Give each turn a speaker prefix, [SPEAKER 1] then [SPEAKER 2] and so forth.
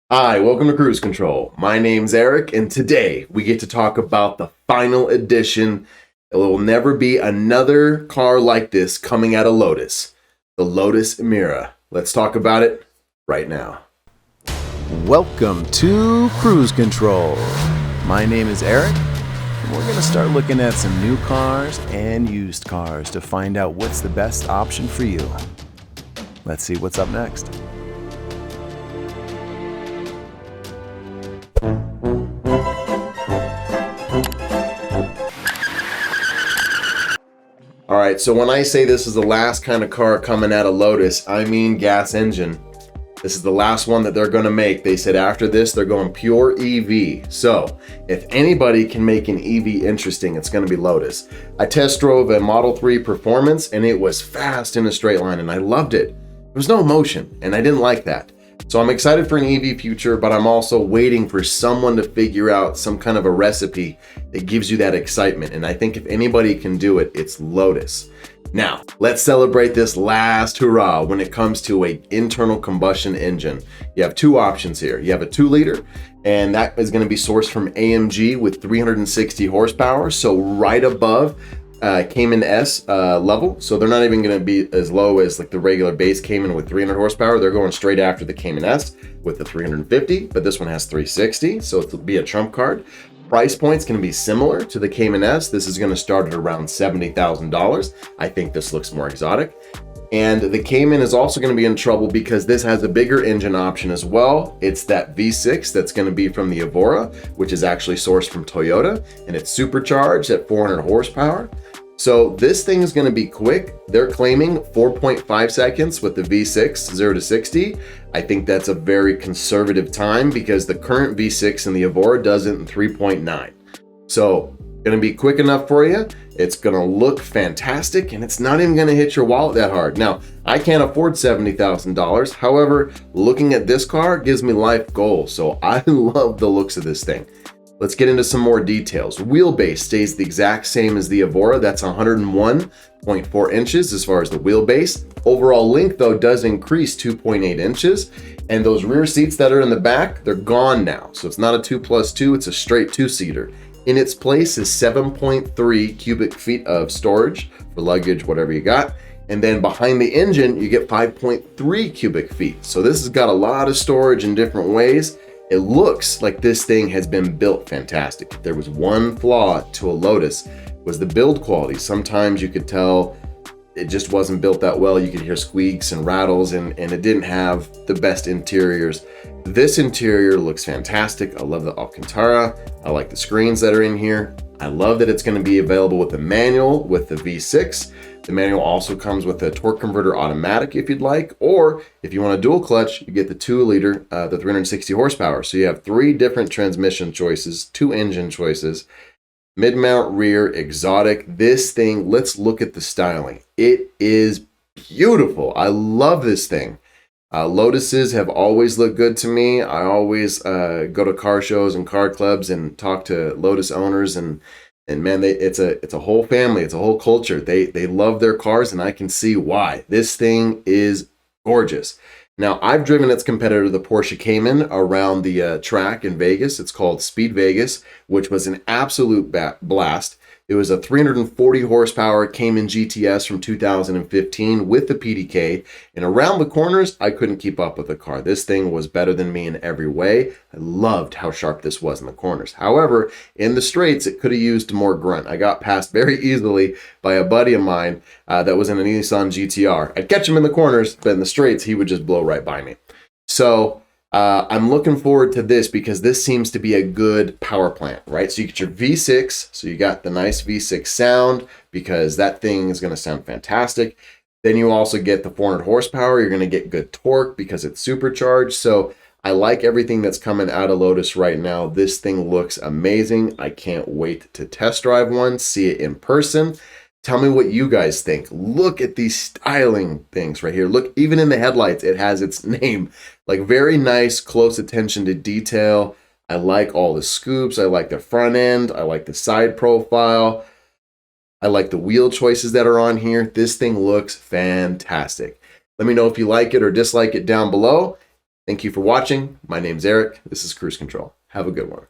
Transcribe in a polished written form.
[SPEAKER 1] Hi, welcome to Cruise Control. My name's Eric, and today we get to talk about the final edition. There will never be another car like this coming out of Lotus, the Lotus Emira. Let's talk about it right now.
[SPEAKER 2] Welcome to Cruise Control. My name is Eric, and we're going to start looking at some new cars and used cars to find out what's the best option for you. Let's see what's up next.
[SPEAKER 1] All right, so when I say this is the last kind of car coming out of Lotus, I mean gas engine. This is the last one that they're going to make. They said after this, they're going pure EV. So if anybody can make an EV interesting, it's going to be Lotus. I test drove a Model 3 Performance, and it was fast in a straight line, and I loved it. There was no motion, and I didn't like that. So I'm excited for an EV future, but I'm also waiting for someone to figure out some kind of a recipe that gives you that excitement. And I think if anybody can do it, it's Lotus. Now, let's celebrate this last hurrah when it comes to an internal combustion engine. You have two options here. You have a 2-liter, and that is going to be sourced from AMG with 360 horsepower. So right above Cayman S level. So they're not even going to be as low as like the regular base Cayman with 300 horsepower. They're going straight after the Cayman S with the 350, but this one has 360. So it'll be a trump card. Price point's going to be similar to the Cayman S. This is going to start at around $70,000. I think this looks more exotic. And the Cayman is also going to be in trouble because this has a bigger engine option as well. It's that V6 that's going to be from the Evora, which is actually sourced from Toyota, and it's supercharged at 400 horsepower. So this thing is going to be quick. They're claiming 4.5 seconds with the V6, 0 to 60. I think that's a very conservative time because the current V6 in the Evora does it in 3.9. So going to be quick enough for you. It's going to look fantastic, and it's not even going to hit your wallet that hard. Now, I can't afford $70,000. However, looking at this car gives me life goals. So I love the looks of this thing. Let's get into some more details. Wheelbase stays the exact same as the Evora. That's 101.4 inches as far as the wheelbase. Overall length, though, does increase 2.8 inches. And those rear seats that are in the back, they're gone now. So it's not a 2+2, it's a straight 2-seater. In its place is 7.3 cubic feet of storage for luggage, whatever you got. And then behind the engine, you get 5.3 cubic feet. So this has got a lot of storage in different ways. It looks like this thing has been built fantastic. If there was one flaw to a Lotus, was the build quality. Sometimes you could tell it just wasn't built that well. You could hear squeaks and rattles, and it didn't have the best interiors. This interior looks fantastic. I love the Alcantara. I like the screens that are in here. I love that it's going to be available with the manual with the V6. The manual also comes with a torque converter automatic if you'd like, or if you want a dual clutch, you get the 2-liter, the 360 horsepower. So you have 3 different transmission choices, 2 engine choices, mid-mount, rear, exotic. This thing, let's look at the styling. It is beautiful. I love this thing. Lotuses have always looked good to me. I always go to car shows and car clubs and talk to Lotus owners, and man, it's a whole family. It's a whole culture. They love their cars, and I can see why. This thing is gorgeous. Now, I've driven its competitor, the Porsche Cayman, around the track in Vegas. It's called Speed Vegas, which was an absolute blast. It was a 340 horsepower Cayman GTS from 2015 with the PDK, and around the corners, I couldn't keep up with the car. This thing was better than me in every way. I loved how sharp this was in the corners. However, in the straights, it could have used more grunt. I got passed very easily by a buddy of mine that was in a Nissan GTR. I'd catch him in the corners, but in the straights, he would just blow right by me. So I'm looking forward to this because this seems to be a good power plant, right? So you get your V6, so you got the nice V6 sound because that thing is going to sound fantastic. Then you also get the 400 horsepower. You're going to get good torque because it's supercharged. So I like everything that's coming out of Lotus right now. This thing looks amazing. I can't wait to test drive one, see it in person. Tell me what you guys think. Look at these styling things right here. Look, even in the headlights, it has its name. Like very nice, close attention to detail. I like all the scoops. I like the front end. I like the side profile. I like the wheel choices that are on here. This thing looks fantastic. Let me know if you like it or dislike it down below. Thank you for watching. My name's Eric. This is Cruise Control. Have a good one.